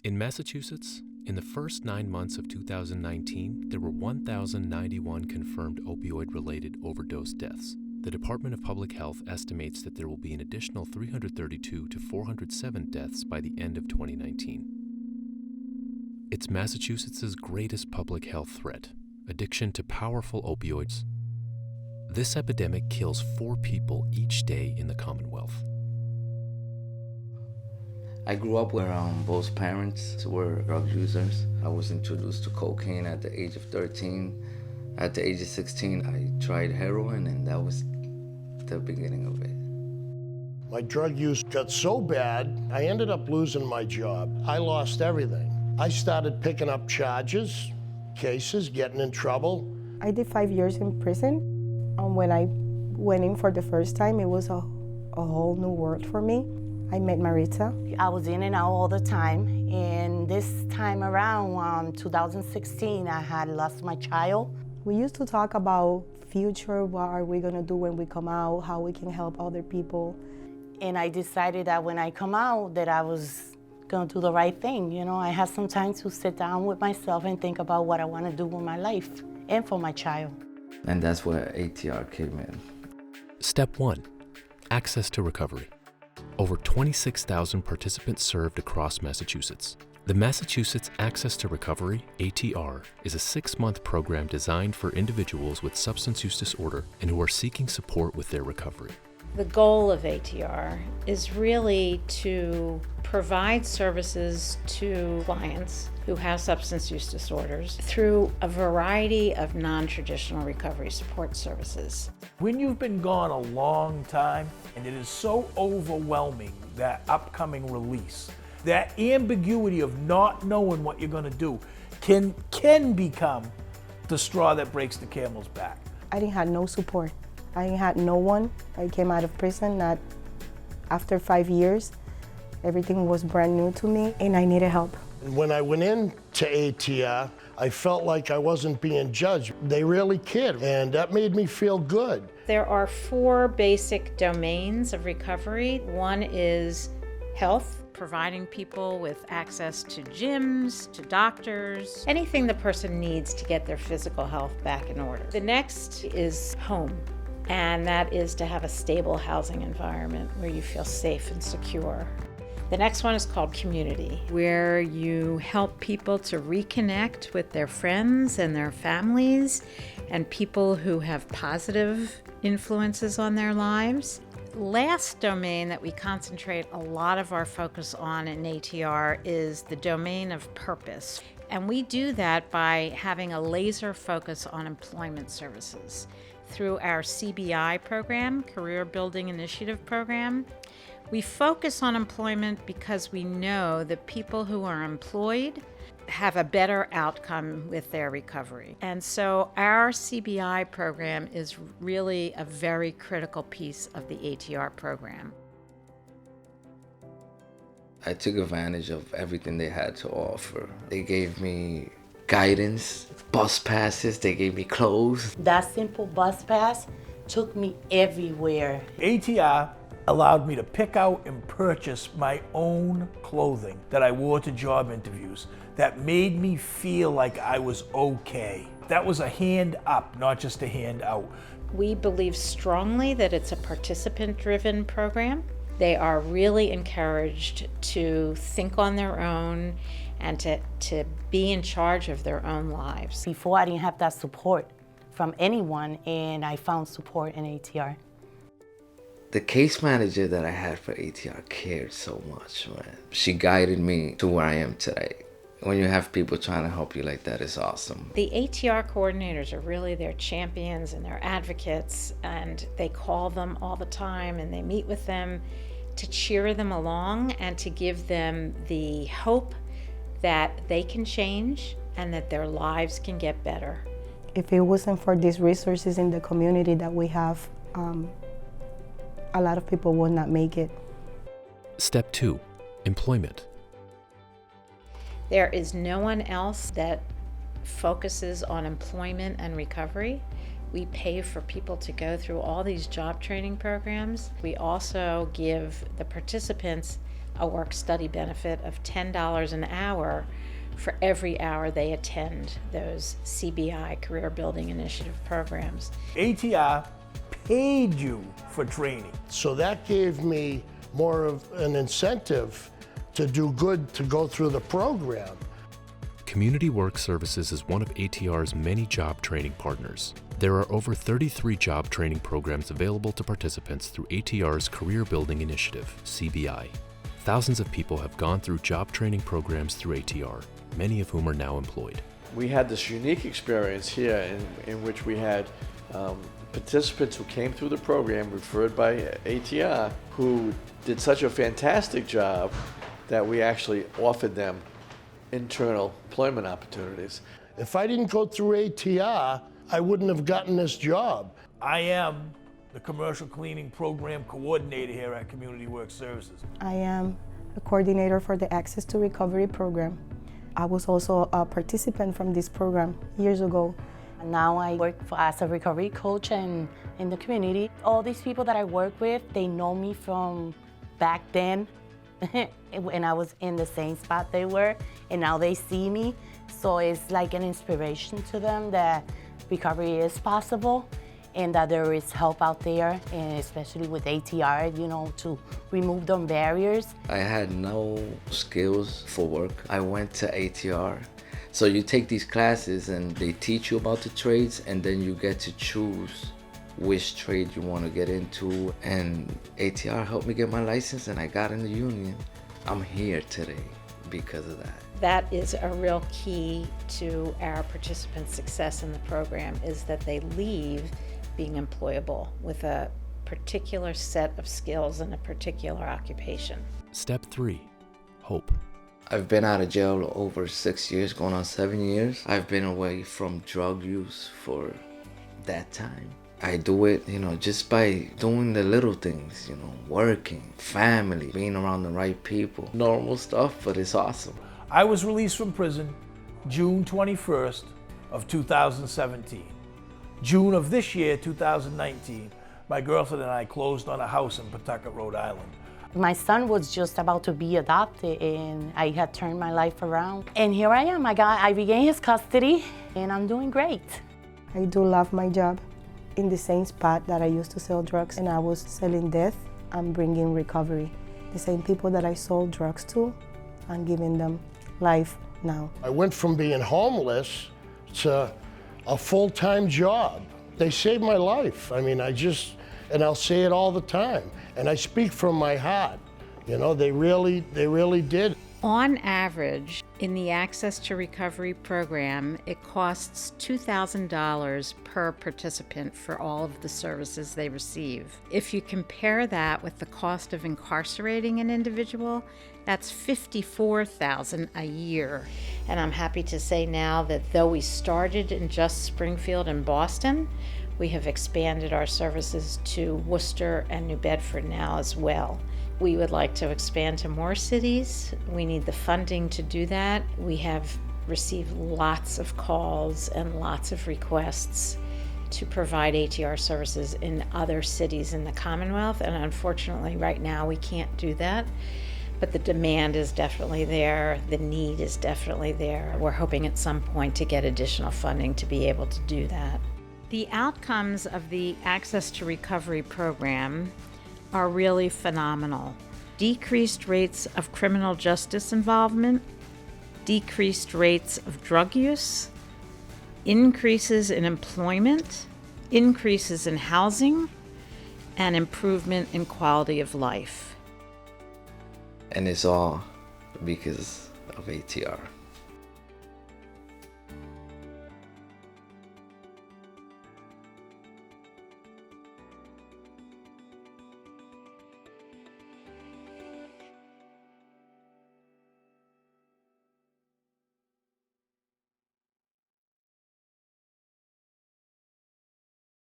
In Massachusetts, in the first 9 months of 2019, there were 1,091 confirmed opioid-related overdose deaths. The Department of Public Health estimates that there will be an additional 332 to 407 deaths by the end of 2019. It's Massachusetts' greatest public health threat, addiction to powerful opioids. This epidemic kills 4 people each day in the Commonwealth. I grew up where both parents were drug users. I was introduced to cocaine at the age of 13. At the age of 16, I tried heroin, and that was the beginning of it. My drug use got so bad, I ended up losing my job. I lost everything. I started picking up charges, cases, getting in trouble. I did 5 years in prison. When I went in for the first time, it was a whole new world for me. I met Maritza. I was in and out all the time, and this time around, 2016, I had lost my child. We used to talk about future, what are we gonna do when we come out, how we can help other people. And I decided that when I come out, that I was gonna do the right thing. You know, I had some time to sit down with myself and think about what I wanna do with my life and for my child. And that's where ATR came in. Step 1, access to recovery. Over 26,000 participants served across Massachusetts. The Massachusetts Access to Recovery, ATR, is a 6-month program designed for individuals with substance use disorder and who are seeking support with their recovery. The goal of ATR is really to provide services to clients who have substance use disorders through a variety of non-traditional recovery support services. When you've been gone a long time and it is so overwhelming, that upcoming release, that ambiguity of not knowing what you're going to do can become the straw that breaks the camel's back. I didn't have no support. I didn't have no one. I came out of prison not after 5 years. Everything was brand new to me and I needed help. When I went into ATR, I felt like I wasn't being judged. They really cared, and that made me feel good. There are 4 basic domains of recovery. One is health, providing people with access to gyms, to doctors, anything the person needs to get their physical health back in order. The next is home, and that is to have a stable housing environment where you feel safe and secure. The next one is called community, where you help people to reconnect with their friends and their families and people who have positive influences on their lives. Last domain that we concentrate a lot of our focus on in ATR is the domain of purpose. And we do that by having a laser focus on employment services through our CBI program, Career Building Initiative program. We focus on employment because we know that people who are employed have a better outcome with their recovery. And so our CBI program is really a very critical piece of the ATR program. I took advantage of everything they had to offer. They gave me guidance, bus passes, they gave me clothes. That simple bus pass took me everywhere. ATR allowed me to pick out and purchase my own clothing that I wore to job interviews that made me feel like I was okay. That was a hand up, not just a hand out. We believe strongly that it's a participant-driven program. They are really encouraged to think on their own and to be in charge of their own lives. Before, I didn't have that support from anyone, and I found support in ATR. The case manager that I had for ATR cared so much, man. She guided me to where I am today. When you have people trying to help you like that, it's awesome. The ATR coordinators are really their champions and their advocates, and they call them all the time and they meet with them to cheer them along and to give them the hope that they can change and that their lives can get better. If it wasn't for these resources in the community that we have, a lot of people would not make it. Step 2, employment. There is no one else that focuses on employment and recovery. We pay for people to go through all these job training programs. We also give the participants a work-study benefit of $10 an hour for every hour they attend those CBI, Career Building Initiative programs. ATR paid you for training. So that gave me more of an incentive to do good, to go through the program. Community Work Services is one of ATR's many job training partners. There are over 33 job training programs available to participants through ATR's Career Building Initiative, CBI. Thousands of people have gone through job training programs through ATR, many of whom are now employed. We had this unique experience here in which we had participants who came through the program referred by ATR who did such a fantastic job that we actually offered them internal employment opportunities. If I didn't go through ATR, I wouldn't have gotten this job. I am the Commercial Cleaning Program Coordinator here at Community Work Services. I am a coordinator for the Access to Recovery program. I was also a participant from this program years ago. Now I work as a recovery coach in the community. All these people that I work with, they know me from back then when I was in the same spot they were, and now they see me. So it's like an inspiration to them that recovery is possible and that there is help out there, and especially with ATR, you know, to remove them barriers. I had no skills for work. I went to ATR. So you take these classes and they teach you about the trades, and then you get to choose which trade you want to get into. And ATR helped me get my license and I got in the union. I'm here today because of that. That is a real key to our participants' success in the program, is that they leave being employable with a particular set of skills in a particular occupation. Step 3. Hope. I've been out of jail over 6 years, going on 7 years. I've been away from drug use for that time. I do it, just by doing the little things, working, family, being around the right people. Normal stuff, but it's awesome. I was released from prison June 21st of 2017. June of this year, 2019, my girlfriend and I closed on a house in Pawtucket, Rhode Island. My son was just about to be adopted, and I had turned my life around. And here I am. I regained his custody, and I'm doing great. I do love my job. In the same spot that I used to sell drugs, and I was selling death, I'm bringing recovery. The same people that I sold drugs to, I'm giving them life now. I went from being homeless to a full-time job. They saved my life. I mean, and I'll say it all the time, and I speak from my heart. They really did. On average, in the Access to Recovery program, it costs $2,000 per participant for all of the services they receive. If you compare that with the cost of incarcerating an individual, that's $54,000 a year. And I'm happy to say now that though we started in just Springfield and Boston, we have expanded our services to Worcester and New Bedford now as well. We would like to expand to more cities. We need the funding to do that. We have received lots of calls and lots of requests to provide ATR services in other cities in the Commonwealth, and unfortunately right now we can't do that. But the demand is definitely there, the need is definitely there. We're hoping at some point to get additional funding to be able to do that. The outcomes of the Access to Recovery program are really phenomenal. Decreased rates of criminal justice involvement, decreased rates of drug use, increases in employment, increases in housing, and improvement in quality of life. And it's all because of ATR.